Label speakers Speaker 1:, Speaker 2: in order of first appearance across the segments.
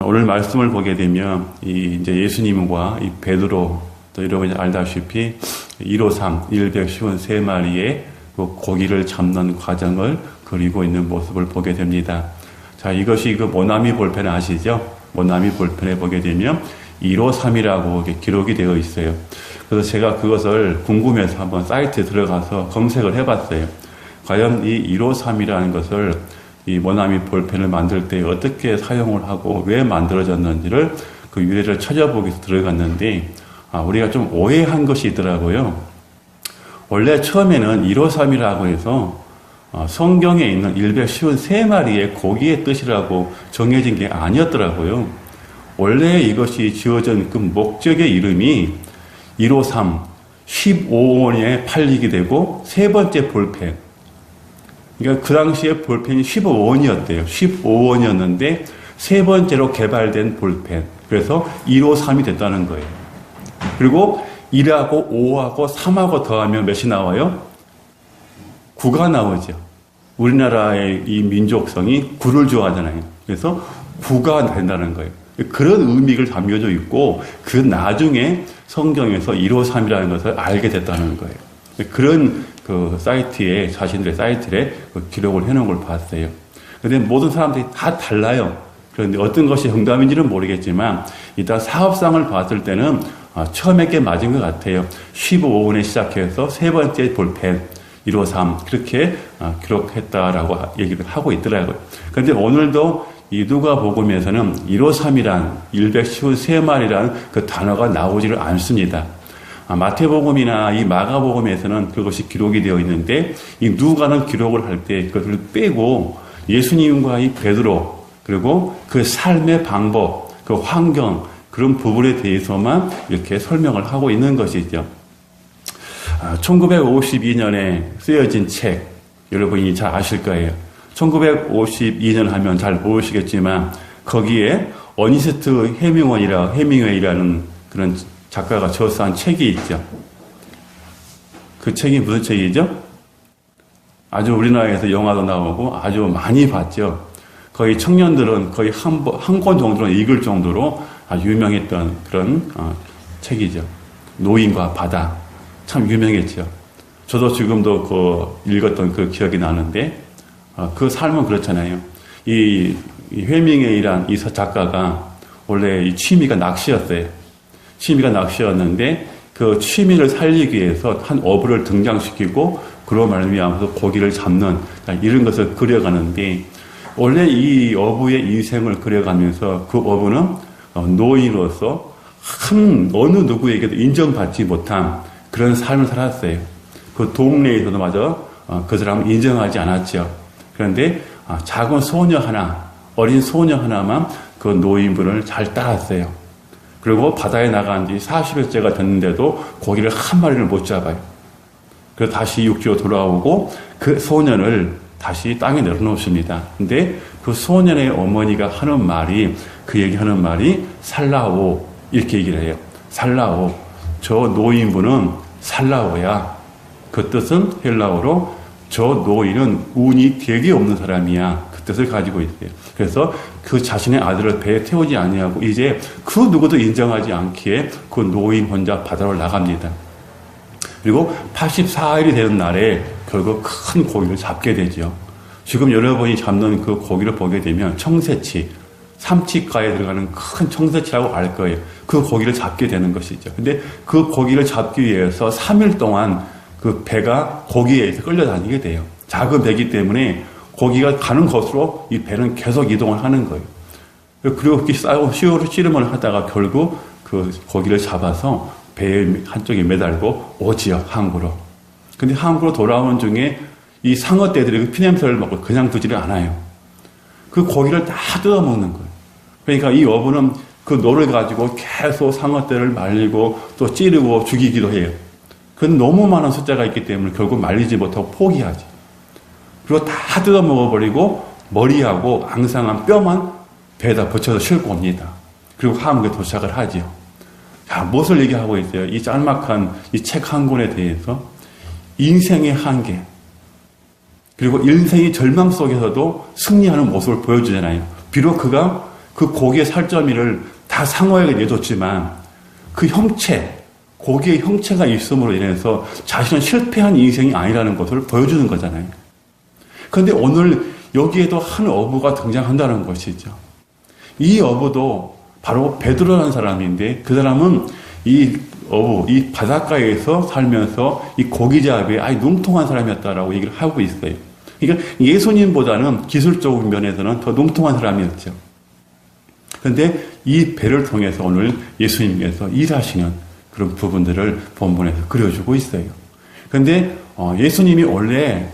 Speaker 1: 오늘 말씀을 보게 되면 이제 예수님과 이 베드로 또 여러분이 알다시피 153 153마리의 그 고기를 잡는 과정을 그리고 있는 모습을 보게 됩니다. 자, 이것이 그 모나미 볼펜 아시죠? 모나미 볼펜에 보게 되면 153이라고 기록이 되어 있어요. 그래서 제가 그것을 궁금해서 한번 사이트에 들어가서 검색을 해봤어요. 과연 이 153이라는 것을 이 모나미 볼펜을 만들 때 어떻게 사용을 하고 왜 만들어졌는지를 그 유래를 찾아보기 위해서 들어갔는데, 우리가 좀 오해한 것이 있더라고요. 원래 처음에는 153이라고 해서 성경에 있는 153마리의 고기의 뜻이라고 정해진 게 아니었더라고요. 원래 이것이 지어진 그 목적의 이름이 153, 15원에 팔리게 되고 세 번째 볼펜. 그러니까 그 당시에 볼펜이 15원이었대요. 15원이었는데 세 번째로 개발된 볼펜. 그래서 153이 됐다는 거예요. 그리고 1하고 5하고 3하고 더하면 몇이 나와요? 9가 나오죠. 우리나라의 이 민족성이 9를 좋아하잖아요. 그래서 9가 된다는 거예요. 그런 의미를 담겨져 있고 그 나중에 성경에서 153이라는 것을 알게 됐다는 거예요. 그런 그 사이트에, 자신들의 사이트에 그 기록을 해놓은 걸 봤어요. 그런데 모든 사람들이 다 달라요. 그런데 어떤 것이 정답인지는 모르겠지만 일단 사업상을 봤을 때는 처음에 게 맞은 것 같아요. 15원에 시작해서 세 번째 볼펜 153 그렇게 기록했다라고 얘기를 하고 있더라고요. 그런데 오늘도 이 누가복음에서는 153이란 153마리라는 그 단어가 나오지를 않습니다. 마태복음이나 이 마가복음에서는 그것이 기록이 되어 있는데 이 누가는 기록을 할 때 그것을 빼고 예수님과 이 베드로 그리고 그 삶의 방법, 그 환경 그런 부분에 대해서만 이렇게 설명을 하고 있는 것이죠. 1952년에 쓰여진 책 여러분이 잘 아실 거예요. 1952년 하면 잘 모르시겠지만 거기에 어니스트 헤밍웨이라는 그런 작가가 저서한 책이 있죠. 그 책이 무슨 책이죠? 아주 우리나라에서 영화도 나오고 아주 많이 봤죠. 거의 청년들은 거의 한 권 정도는 읽을 정도로 아주 유명했던 그런 책이죠. 노인과 바다. 참 유명했죠. 저도 지금도 읽었던 그 기억이 나는데 그 삶은 그렇잖아요. 이 헤밍웨이란 이 작가가 원래 이 취미가 낚시였어요. 취미가 낚시였는데 그 취미를 살리기 위해서 한 어부를 등장시키고 그로 말미암아서 고기를 잡는 이런 것을 그려가는데 원래 이 어부의 인생을 그려가면서 그 어부는 노인으로서 어느 누구에게도 인정받지 못한 그런 삶을 살았어요. 그 동네에서도 마저 그 사람을 인정하지 않았죠. 그런데 작은 소녀 하나, 어린 소녀 하나만 그 노인분을 잘 따랐어요. 그리고 바다에 나간 지 40여째가 됐는데도 고기를 한 마리를 못 잡아요. 그래서 다시 육지로 돌아오고 그 소년을 다시 땅에 내려놓습니다. 근데 그 소년의 어머니가 하는 말이, 그 얘기하는 말이 살라오 이렇게 얘기를 해요. 살라오. 저 노인분은 살라오야. 그 뜻은 헬라어로 저 노인은 운이 되게 없는 사람이야. 그 뜻을 가지고 있어요. 그래서 그 자신의 아들을 배에 태우지 아니하고 이제 그 누구도 인정하지 않기에 그 노인 혼자 바다로 나갑니다. 그리고 84일이 되는 날에 결국 큰 고기를 잡게 되죠. 지금 여러분이 잡는 그 고기를 보게 되면 청새치, 삼치가에 들어가는 큰 청새치라고 알 거예요. 그 고기를 잡게 되는 것이죠. 근데 그 고기를 잡기 위해서 3일 동안 그 배가 고기에 의해서 끌려다니게 돼요. 작은 배이기 때문에 고기가 가는 곳으로 이 배는 계속 이동을 하는 거예요. 그리고 이렇게 씨름을 하다가 결국 그 고기를 잡아서 배의 한쪽에 매달고 오지요, 항구로. 근데 항구로 돌아오는 중에 이 상어떼들이 그 피냄새를 맡고 그냥 두지를 않아요. 그 고기를 다 뜯어먹는 거예요. 그러니까 이 어부는 그 노를 가지고 계속 상어떼를 말리고 또 찌르고 죽이기도 해요. 그건 너무 많은 숫자가 있기 때문에 결국 말리지 못하고 포기하지. 그리고 다 뜯어먹어버리고 머리하고 앙상한 뼈만 배에다 붙여서 싣고 옵니다. 그리고 함께 도착을 하죠. 자, 무엇을 얘기하고 있어요? 이 짤막한 이 책 한 권에 대해서 인생의 한계, 그리고 인생의 절망 속에서도 승리하는 모습을 보여주잖아요. 비록 그가 그 고기의 살점이를 다 상어에게 내줬지만 그 형체, 고기의 형체가 있음으로 인해서 자신은 실패한 인생이 아니라는 것을 보여주는 거잖아요. 그런데 오늘 여기에도 한 어부가 등장한다는 것이죠. 이 어부도 바로 베드로라는 사람인데 그 사람은 이 어부, 이 바닷가에서 살면서 이 고기잡이에 아주 능통한 사람이었다라고 얘기를 하고 있어요. 그러니까 예수님보다는 기술적 면에서는 더 능통한 사람이었죠. 그런데 이 배를 통해서 오늘 예수님께서 일하시는 그런 부분들을 본문에서 그려주고 있어요. 그런데 예수님이 원래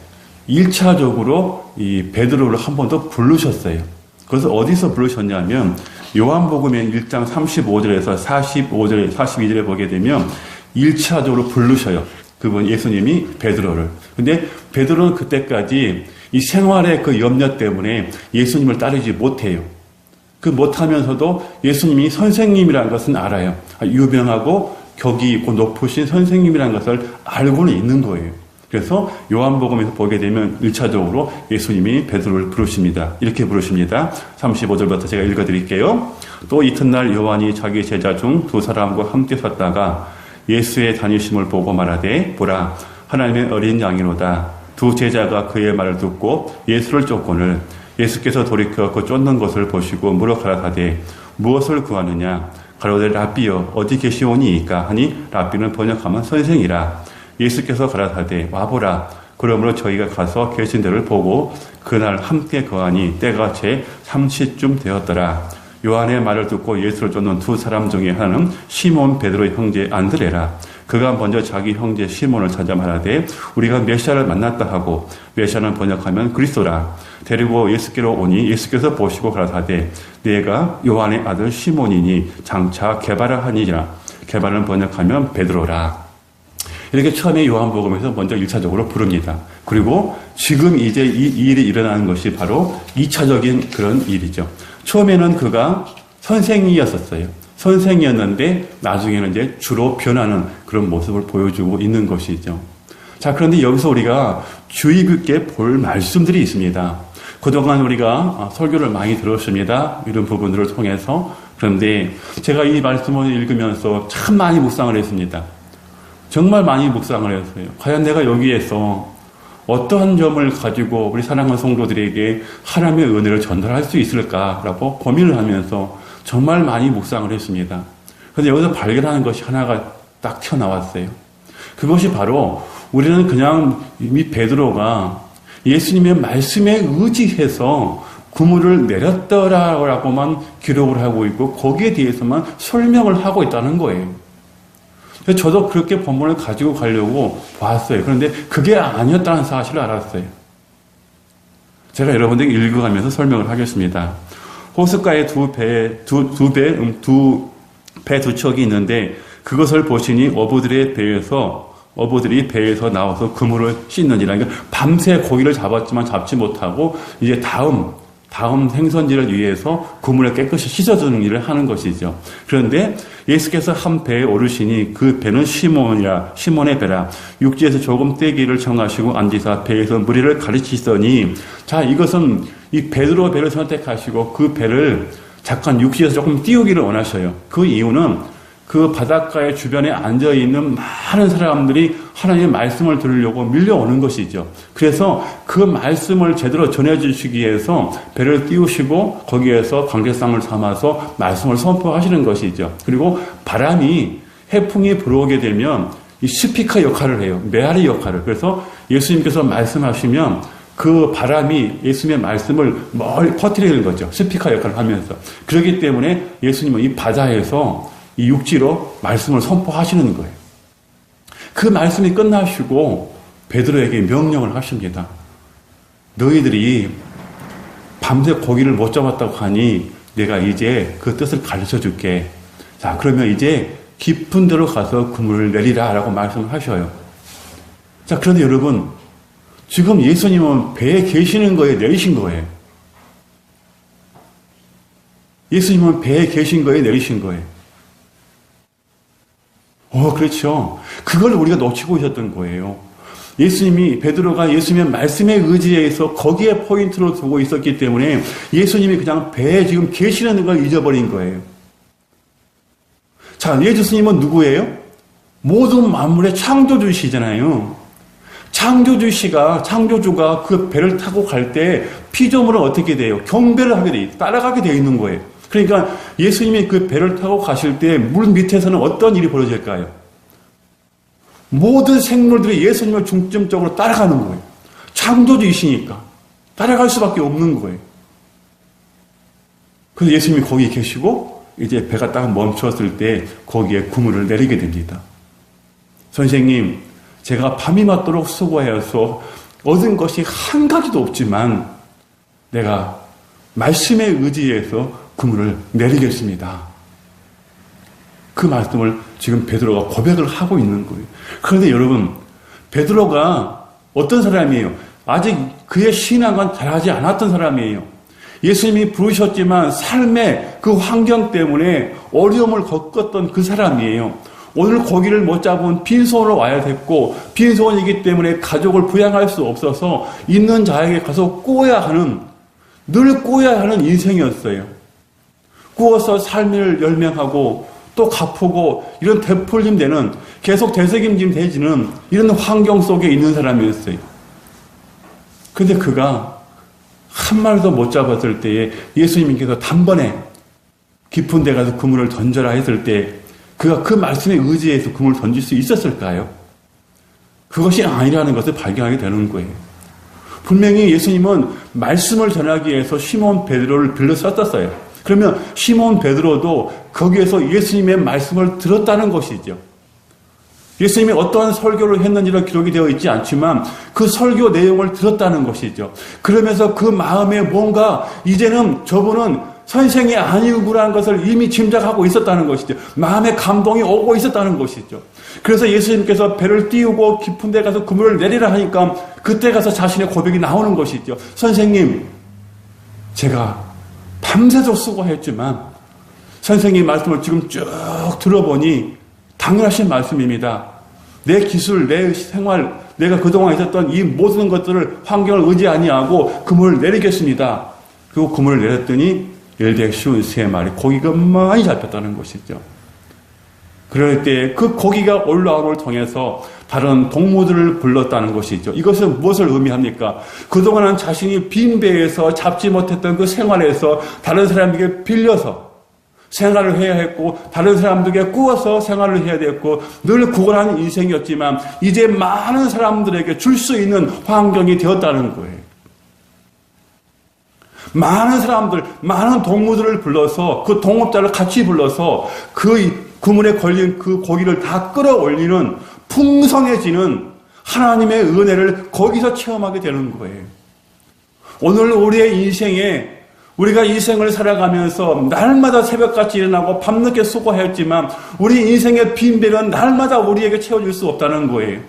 Speaker 1: 1차적으로 이 베드로를 한 번 더 부르셨어요. 그래서 어디서 부르셨냐면 요한복음의 1장 35절에서 45절, 42절에 보게 되면 1차적으로 부르셔요. 그분 예수님이 베드로를. 근데 베드로는 그때까지 이 생활의 그 염려 때문에 예수님을 따르지 못해요. 그 못하면서도 예수님이 선생님이라는 것은 알아요. 유명하고 격이 있고 높으신 선생님이라는 것을 알고는 있는 거예요. 그래서 요한복음에서 보게 되면 1차적으로 예수님이 베드로를 부르십니다. 이렇게 부르십니다. 35절부터 제가 읽어드릴게요. 또 이튿날 요한이 자기 제자 중 두 사람과 함께 섰다가 예수의 다니심을 보고 말하되 보라 하나님의 어린 양이로다. 두 제자가 그의 말을 듣고 예수를 쫓거늘 예수께서 돌이켜 그 쫓는 것을 보시고 물어 가라사대 무엇을 구하느냐 가로되 랍비여 어디 계시오니이까 하니 랍비는 번역하면 선생이라. 예수께서 가라사대 와보라. 그러므로 저희가 가서 계신 데를 보고 그날 함께 거하니 때가 제 3시쯤 되었더라. 요한의 말을 듣고 예수를 쫓는 두 사람 중에 하나는 시몬 베드로의 형제 안드레라. 그가 먼저 자기 형제 시몬을 찾아 말하되 우리가 메시아를 만났다 하고 메시아는 번역하면 그리스도라. 데리고 예수께로 오니 예수께서 보시고 가라사대 내가 요한의 아들 시몬이니 장차 게바라 하니라. 게바라는 번역하면 베드로라. 이렇게 처음에 요한복음에서 먼저 1차적으로 부릅니다. 그리고 지금 이제 이 일이 일어나는 것이 바로 2차적인 그런 일이죠. 처음에는 그가 선생이었었어요. 선생이었는데 나중에는 이제 주로 변하는 그런 모습을 보여주고 있는 것이죠. 자, 그런데 여기서 우리가 주의 깊게 볼 말씀들이 있습니다. 그동안 우리가 설교를 많이 들었습니다. 이런 부분들을 통해서. 그런데 제가 이 말씀을 읽으면서 참 많이 묵상을 했습니다. 정말 많이 묵상을 했어요. 과연 내가 여기에서 어떠한 점을 가지고 우리 사랑하는 성도들에게 하나님의 은혜를 전달할 수 있을까라고 고민을 하면서 정말 많이 묵상을 했습니다. 그런데 여기서 발견하는 것이 하나가 딱 튀어나왔어요. 그것이 바로 우리는 그냥 이미 베드로가 예수님의 말씀에 의지해서 그물을 내렸더라고만 기록을 하고 있고 거기에 대해서만 설명을 하고 있다는 거예요. 저도 그렇게 본문을 가지고 가려고 봤어요. 그런데 그게 아니었다는 사실을 알았어요. 제가 여러분들에게 읽어가면서 설명을 하겠습니다. 호숫가에 두 배 두 척이 있는데 그것을 보시니 어부들이 배에서 나와서 그물을 씻느니라. 그러니까 밤새 고기를 잡았지만 잡지 못하고 이제 다음 생선지를 위해서 그물을 깨끗이 씻어주는 일을 하는 것이죠. 그런데 예수께서 한 배에 오르시니 그 배는 시몬의 배라. 육지에서 조금 떼기를 청하시고 앉으사 배에서 무리를 가르치시더니 자, 이것은 이 베드로 배를 선택하시고 그 배를 잠깐 육지에서 조금 띄우기를 원하셔요. 그 이유는 그 바닷가의 주변에 앉아있는 많은 사람들이 하나님의 말씀을 들으려고 밀려오는 것이죠. 그래서 그 말씀을 제대로 전해주시기 위해서 배를 띄우시고 거기에서 관계상을 삼아서 말씀을 선포하시는 것이죠. 그리고 해풍이 불어오게 되면 이 스피커 역할을 해요. 메아리 역할을. 그래서 예수님께서 말씀하시면 그 바람이 예수님의 말씀을 멀리 퍼뜨리는 거죠. 스피커 역할을 하면서. 그렇기 때문에 예수님은 이 바다에서 이 육지로 말씀을 선포하시는 거예요. 그 말씀이 끝나시고 베드로에게 명령을 하십니다. 너희들이 밤새 고기를 못 잡았다고 하니 내가 이제 그 뜻을 가르쳐 줄게. 자, 그러면 이제 깊은 데로 가서 그물을 내리라 라고 말씀을 하셔요. 자, 그런데 여러분, 지금 예수님은 배에 계시는 거에 내리신 거예요. 예수님은 배에 계신 거에 내리신 거예요. 그렇죠. 그걸 우리가 놓치고 있었던 거예요. 베드로가 예수님의 말씀에 의지해서 거기에 포인트를 두고 있었기 때문에 예수님이 그냥 배에 지금 계시는 걸 잊어버린 거예요. 자, 예수님은 누구예요? 모든 만물의 창조주시잖아요. 창조주가 그 배를 타고 갈 때 피조물은 어떻게 돼요? 경배를 하게 돼요. 따라가게 되어 있는 거예요. 그러니까 예수님이 그 배를 타고 가실 때 물 밑에서는 어떤 일이 벌어질까요? 모든 생물들이 예수님을 중점적으로 따라가는 거예요. 창조주이시니까 따라갈 수밖에 없는 거예요. 그래서 예수님이 거기 계시고 이제 배가 딱 멈췄을 때 거기에 그물을 내리게 됩니다. 선생님, 제가 밤이 맞도록 수고해서 얻은 것이 한 가지도 없지만 내가 말씀에 의지해서 그물을 내리겠습니다. 그 말씀을 지금 베드로가 고백을 하고 있는 거예요. 그런데 여러분, 베드로가 어떤 사람이에요? 아직 그의 신앙은 잘하지 않았던 사람이에요. 예수님이 부르셨지만 삶의 그 환경 때문에 어려움을 겪었던 그 사람이에요. 오늘 고기를 못 잡은 빈손으로 와야 됐고, 빈손이기 때문에 가족을 부양할 수 없어서 있는 자에게 가서 늘 꾸어야 하는 인생이었어요. 꾸어서 삶을 열명하고 또 갚고 이런 되풀림 되는, 계속 되새김질 되지는 이런 환경 속에 있는 사람이었어요. 근데 그가 한 마리도 못 잡았을 때에 예수님께서 단번에 깊은 데 가서 그물을 던져라 했을 때 그가 그 말씀에 의지해서 그물을 던질 수 있었을까요? 그것이 아니라는 것을 발견하게 되는 거예요. 분명히 예수님은 말씀을 전하기 위해서 시몬 베드로를 빌려 썼었어요. 그러면 시몬 베드로도 거기에서 예수님의 말씀을 들었다는 것이죠. 예수님이 어떠한 설교를 했는지는 기록이 되어 있지 않지만 그 설교 내용을 들었다는 것이죠. 그러면서 그 마음에 뭔가 이제는 저분은 선생이 아니구라는 것을 이미 짐작하고 있었다는 것이죠. 마음에 감동이 오고 있었다는 것이죠. 그래서 예수님께서 배를 띄우고 깊은 데 가서 그물을 내리라 하니까 그때 가서 자신의 고백이 나오는 것이죠. 선생님, 제가 밤새도록 수고했지만 선생님 말씀을 지금 쭉 들어보니 당연하신 말씀입니다. 내 기술, 내 생활, 내가 그동안 있었던 이 모든 것들을 환경을 의지 아니하고 그물을 내리겠습니다. 그리고 그물을 내렸더니 153마리 고기가 많이 잡혔다는 것이죠. 그럴 때 그 고기가 올라옴을 통해서 다른 동무들을 불렀다는 것이죠. 이것은 무엇을 의미합니까? 그동안은 자신이 빈 배에서 잡지 못했던 그 생활에서 다른 사람에게 빌려서 생활을 해야 했고 다른 사람들에게 구워서 생활을 해야 됐고 늘 구걸하는 인생이었지만 이제 많은 사람들에게 줄 수 있는 환경이 되었다는 거예요. 많은 사람들, 많은 동무들을 불러서 그 동업자를 같이 불러서 그 그물에 걸린 그 고기를 다 끌어올리는 풍성해지는 하나님의 은혜를 거기서 체험하게 되는 거예요. 오늘 우리의 인생에 우리가 인생을 살아가면서 날마다 새벽같이 일어나고 밤늦게 수고했지만 우리 인생의 빈배는 날마다 우리에게 채워질 수 없다는 거예요.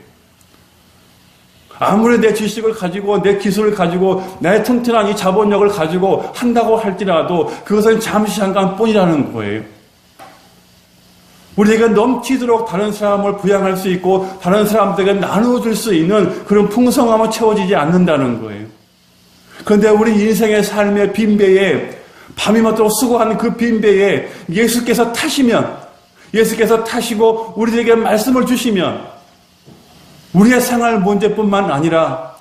Speaker 1: 아무리 내 지식을 가지고 내 기술을 가지고 내 튼튼한 이 자본력을 가지고 한다고 할지라도 그것은 잠시 잠깐뿐이라는 거예요. 우리에게 넘치도록 다른 사람을 부양할 수 있고 다른 사람들에게 나눠줄 수 있는 그런 풍성함은 채워지지 않는다는 거예요. 그런데 우리 인생의 삶의 빈배에 밤이 맞도록 수고하는 그 빈배에 예수께서 타시고 우리에게 말씀을 주시면 우리의 생활 문제뿐만 아니라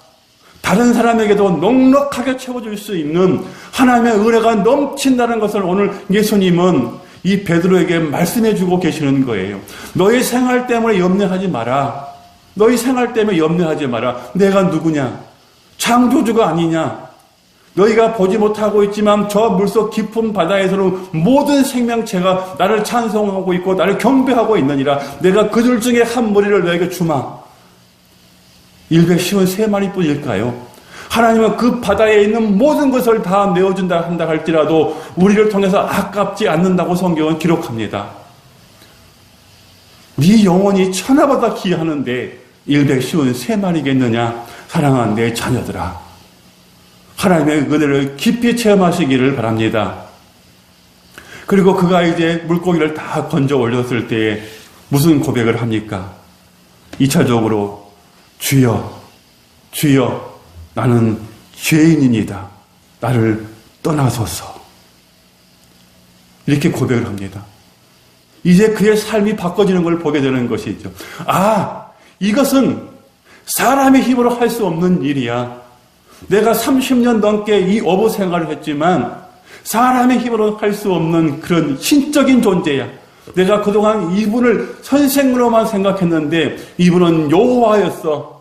Speaker 1: 다른 사람에게도 넉넉하게 채워줄 수 있는 하나님의 은혜가 넘친다는 것을 오늘 예수님은 이 베드로에게 말씀해주고 계시는 거예요. 너희 생활 때문에 염려하지 마라. 너희 생활 때문에 염려하지 마라. 내가 누구냐? 창조주가 아니냐? 너희가 보지 못하고 있지만 저 물속 깊은 바다에서는 모든 생명체가 나를 찬송하고 있고 나를 경배하고 있느니라. 내가 그들 중에 한 무리를 너에게 주마. 153마리 뿐일까요? 하나님은 그 바다에 있는 모든 것을 다 내어준다 한다 할지라도 우리를 통해서 아깝지 않는다고 성경은 기록합니다. 네 영혼이 천하보다 귀하는데 153마리겠느냐? 사랑하는 내 자녀들아, 하나님의 은혜를 깊이 체험하시기를 바랍니다. 그리고 그가 이제 물고기를 다 건져 올렸을 때에 무슨 고백을 합니까? 2차적으로 주여 주여 나는 죄인입니다. 나를 떠나소서. 이렇게 고백을 합니다. 이제 그의 삶이 바꿔지는 걸 보게 되는 것이죠. 이것은 사람의 힘으로 할 수 없는 일이야. 내가 30년 넘게 이 어부 생활을 했지만 사람의 힘으로 할 수 없는 그런 신적인 존재야. 내가 그동안 이분을 선생으로만 생각했는데 이분은 여호와였어.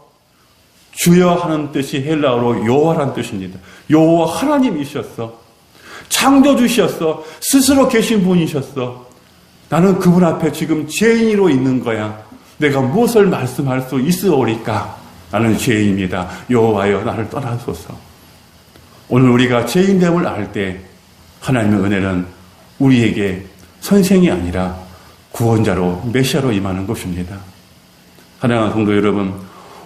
Speaker 1: 주여 하는 뜻이 헬라어로 여호와라는 뜻입니다. 여호와 하나님이셨어. 창조주셨어. 스스로 계신 분이셨어. 나는 그분 앞에 지금 죄인으로 있는 거야. 내가 무엇을 말씀할 수 있으오리까? 나는 죄인입니다. 여호와여 나를 떠나소서. 오늘 우리가 죄인됨을 알 때 하나님의 은혜는 우리에게 선생이 아니라 구원자로 메시아로 임하는 것입니다. 사랑하는 성도 여러분,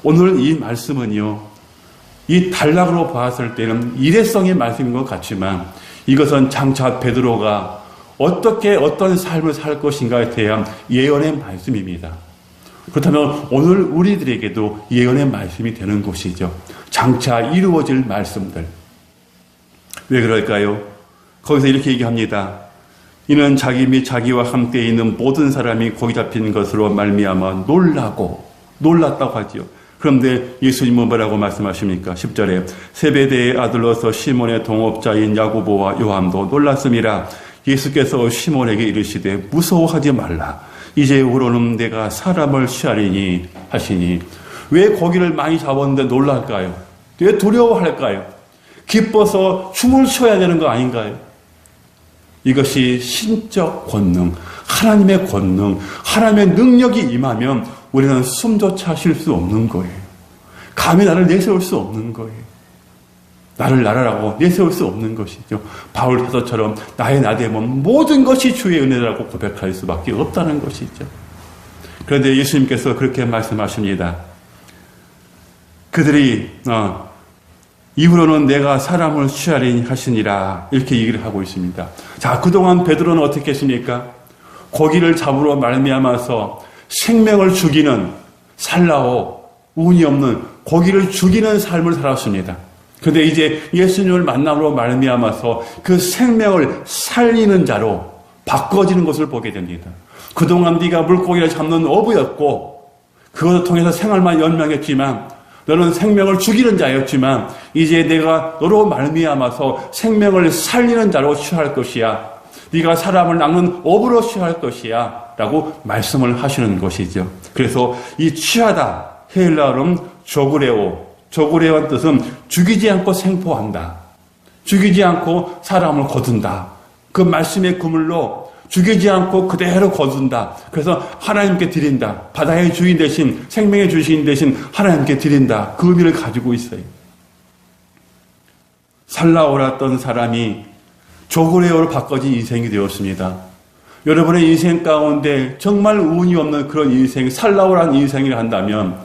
Speaker 1: 오늘 이 말씀은요, 이 단락으로 봤을 때는 일회성의 말씀인 것 같지만 이것은 장차 베드로가 어떻게 어떤 삶을 살 것인가에 대한 예언의 말씀입니다. 그렇다면 오늘 우리들에게도 예언의 말씀이 되는 것이죠. 장차 이루어질 말씀들. 왜 그럴까요? 거기서 이렇게 얘기합니다. 이는 자기 및 자기와 함께 있는 모든 사람이 거기 잡힌 것으로 말미암아 놀랐다고 하지요. 그런데 예수님은 뭐라고 말씀하십니까? 10절에 세베대의 아들로서 시몬의 동업자인 야고보와 요한도 놀랐음이라. 예수께서 시몬에게 이르시되 무서워하지 말라. 이제후로는 내가 사람을 취하리니 하시니. 왜 고기를 많이 잡았는데 놀랄까요? 왜 두려워할까요? 기뻐서 춤을 춰야 되는 거 아닌가요? 이것이 신적 권능, 하나님의 권능, 하나님의 능력이 임하면 우리는 숨조차 쉴 수 없는 거예요. 감히 나를 내세울 수 없는 거예요. 나를 나라라고 내세울 수 없는 것이죠. 바울 사도처럼 나의 나됨은 모든 것이 주의 은혜라고 고백할 수밖에 없다는 것이죠. 그런데 예수님께서 그렇게 말씀하십니다. 그들이 이후로는 내가 사람을 취하리니 하시니라 이렇게 얘기를 하고 있습니다. 자, 그동안 베드로는 어떻게 했습니까? 고기를 잡으러 말미암아서 생명을 죽이는 살라오 운이 없는 고기를 죽이는 삶을 살았습니다. 그런데 이제 예수님을 만남으로 말미암아서 그 생명을 살리는 자로 바꿔지는 것을 보게 됩니다. 그동안 네가 물고기를 잡는 어부였고 그것을 통해서 생활만 연명했지만 너는 생명을 죽이는 자였지만 이제 내가 너로 말미암아서 생명을 살리는 자로 취할 것이야. 네가 사람을 낚는 어부로 취할 것이야 라고 말씀을 하시는 것이죠. 그래서 이 취하다 헬라어는 조그레오의 뜻은 죽이지 않고 생포한다. 죽이지 않고 사람을 거둔다. 그 말씀의 그물로 죽이지 않고 그대로 거둔다. 그래서 하나님께 드린다. 바다의 주인 대신 생명의 주인 대신 하나님께 드린다. 그 의미를 가지고 있어요. 살라오랐던 사람이 조그레오로 바꿔진 인생이 되었습니다. 여러분의 인생 가운데 정말 운이 없는 그런 인생, 살라오란 인생을 한다면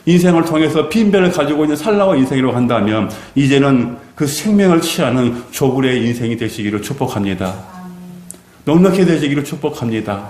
Speaker 1: 인생을 통해서 빈변을 가지고 있는 살라오 인생이라고 한다면 이제는 그 생명을 취하는 조그레의 인생이 되시기를 축복합니다. 넉넉히 되시기를 축복합니다.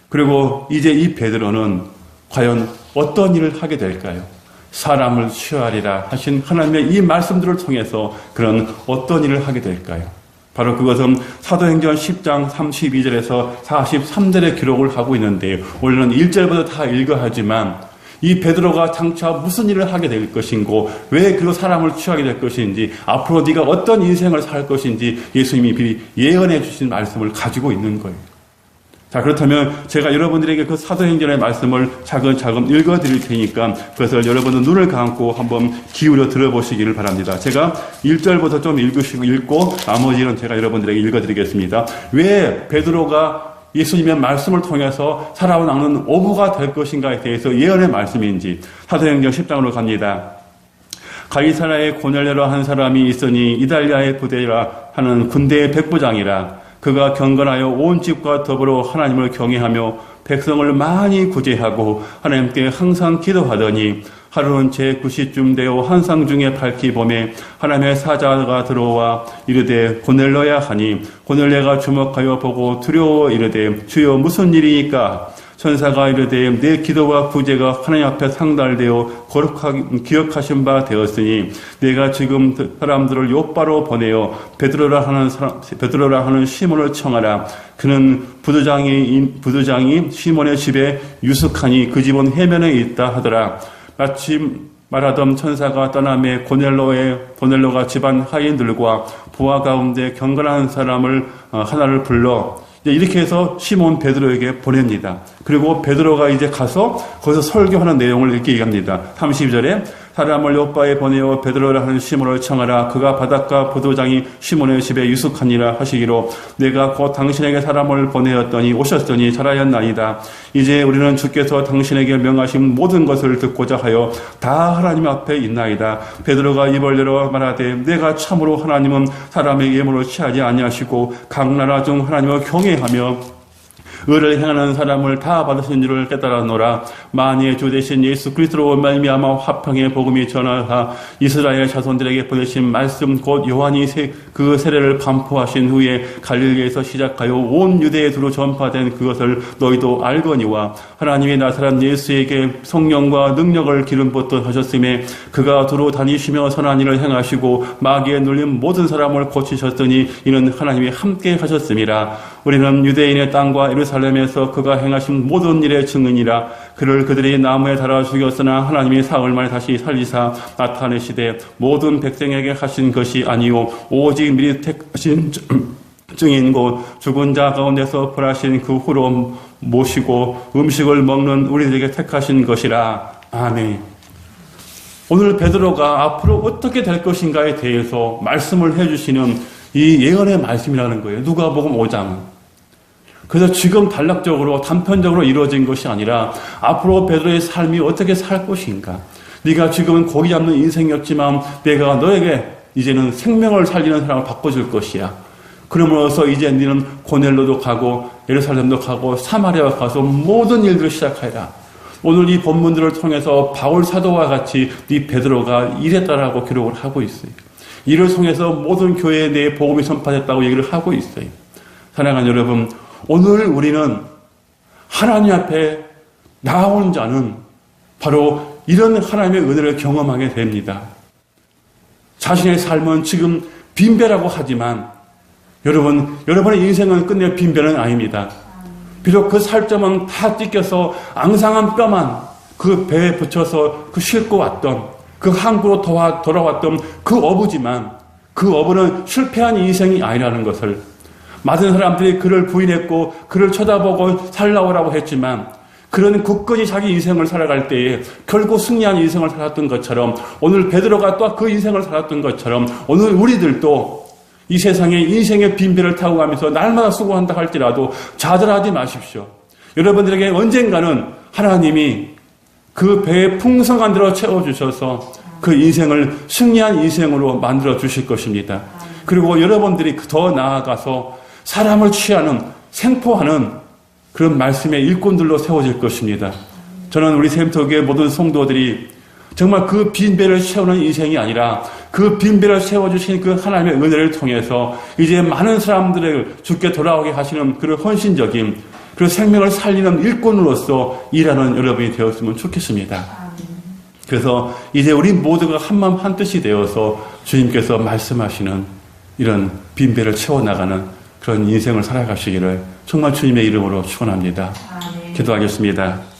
Speaker 1: 그리고 이제 이 베드로는 과연 어떤 일을 하게 될까요? 사람을 취하리라 하신 하나님의 이 말씀들을 통해서 그런 어떤 일을 하게 될까요? 바로 그것은 사도행전 10장 32절에서 43절의 기록을 하고 있는데 오늘은 1절부터 다 읽어야 하지만 이 베드로가 장차 무슨 일을 하게 될 것인고 왜 그 사람을 취하게 될 것인지 앞으로 네가 어떤 인생을 살 것인지 예수님이 미리 예언해 주신 말씀을 가지고 있는 거예요. 자, 그렇다면 제가 여러분들에게 그 사도행전의 말씀을 차근차근 읽어드릴 테니까 그것을 여러분은 눈을 감고 한번 기울여 들어보시기를 바랍니다. 제가 1절부터 좀 읽고 나머지는 제가 여러분들에게 읽어드리겠습니다. 왜 베드로가 예수님의 말씀을 통해서 사람을 낚는 어부가 될 것인가에 대해서 예언의 말씀인지 사도행전 10장으로 갑니다. 가이사라에 고넬료라 한 사람이 있으니 이달리아의 부대라 하는 군대의 백부장이라. 그가 경건하여 온 집과 더불어 하나님을 경외하며 백성을 많이 구제하고 하나님께 항상 기도하더니 하루는 제9시쯤 되어 환상 중에 밝히 보매 하나님의 사자가 들어와 이르되 고넬료야 하니 고넬료가 주목하여 보고 두려워 이르되 주여 무슨 일이니까 천사가 이르되 내 기도와 구제가 하나님 앞에 상달되어 기억하신 바 되었으니 내가 지금 사람들을 요바로 보내어 베드로라 하는 시몬을 청하라. 그는 부두장이 시몬의 집에 유숙하니 그 집은 해변에 있다 하더라. 마침 말하던 천사가 떠남에 고넬로가 집안 하인들과 부하 가운데 경건한 사람을 하나를 불러 이렇게 해서 시몬 베드로에게 보냅니다. 그리고 베드로가 이제 가서 거기서 설교하는 내용을 이렇게 얘기합니다. 32절에 사람을 요바에 보내어 베드로라 하는 시몬을 청하라. 그가 바닷가 부도장이 시몬의 집에 유숙하니라 하시기로 내가 곧 당신에게 사람을 오셨더니 잘하였나이다. 이제 우리는 주께서 당신에게 명하신 모든 것을 듣고자 하여 다 하나님 앞에 있나이다. 베드로가 입을 열어 말하되 내가 참으로 하나님은 사람의 예물을 취하지 아니하시고 각 나라 중 하나님을 경외하며 의를 행하는 사람을 다 받으신 줄을 깨달았노라. 만일 주 되신 예수 그리스도로 말미암아 화평의 복음이 전하사 이스라엘 자손들에게 보내신 말씀 곧 요한이 그 세례를 반포하신 후에 갈릴리에서 시작하여 온 유대에 두루 전파된 그것을 너희도 알거니와 하나님이 나사렛 예수에게 성령과 능력을 기름 붓듯 하셨음에 그가 두루 다니시며 선한 일을 행하시고 마귀에 눌린 모든 사람을 고치셨더니 이는 하나님이 함께 하셨음이라. 우리는 유대인의 땅과 예루살렘에서 그가 행하신 모든 일의 증인이라. 그를 그들이 나무에 달아 죽였으나 하나님이 사흘 만에 다시 살리사 나타내시되 모든 백성에게 하신 것이 아니요 오직 미리 택하신 증인 곧 죽은 자 가운데서 부활하신 그 후로 모시고 음식을 먹는 우리들에게 택하신 것이라. 아멘. 오늘 베드로가 앞으로 어떻게 될 것인가에 대해서 말씀을 해주시는 이 예언의 말씀이라는 거예요. 누가복음 5장. 그래서 지금 단락적으로 단편적으로 이루어진 것이 아니라 앞으로 베드로의 삶이 어떻게 살 것인가. 네가 지금은 고기 잡는 인생이었지만 내가 너에게 이제는 생명을 살리는 사람을 바꿔줄 것이야. 그러므로서 이제 너는 고넬로도 가고 예루살렘도 가고 사마리아 가서 모든 일들을 시작하라. 오늘 이 본문들을 통해서 바울 사도와 같이 네 베드로가 이랬다라고 기록을 하고 있어요. 이를 통해서 모든 교회에 내 복음이 선포됐다고 얘기를 하고 있어요. 사랑하는 여러분, 오늘 우리는 하나님 앞에 나온 자는 바로 이런 하나님의 은혜를 경험하게 됩니다. 자신의 삶은 지금 빈배라고 하지만 여러분의 인생은 끝내 빈배는 아닙니다. 비록 그 살점은 다 찢겨서 앙상한 뼈만 그 배에 붙여서 그 싣고 왔던 그 항구로 돌아왔던 그 어부지만 그 어부는 실패한 인생이 아니라는 것을 많은 사람들이 그를 부인했고 그를 쳐다보고 살라오라고 했지만 그는 굳건히 자기 인생을 살아갈 때에 결국 승리한 인생을 살았던 것처럼 오늘 베드로가 또 그 인생을 살았던 것처럼 오늘 우리들도 이 세상에 인생의 빈배를 타고 가면서 날마다 수고한다 할지라도 좌절하지 마십시오. 여러분들에게 언젠가는 하나님이 그 배에 풍성한 대로 채워주셔서 그 인생을 승리한 인생으로 만들어 주실 것입니다. 그리고 여러분들이 더 나아가서 사람을 취하는 생포하는 그런 말씀의 일꾼들로 세워질 것입니다. 저는 우리 샘터교회 모든 성도들이 정말 그 빈배를 채우는 인생이 아니라 그 빈배를 채워주신 그 하나님의 은혜를 통해서 이제 많은 사람들을 주께 돌아오게 하시는 그런 헌신적인 그런 생명을 살리는 일꾼으로서 일하는 여러분이 되었으면 좋겠습니다. 그래서 이제 우리 모두가 한마음 한뜻이 되어서 주님께서 말씀하시는 이런 빈배를 채워나가는 그런 인생을 살아가시기를 정말 주님의 이름으로 축원합니다. 기도하겠습니다.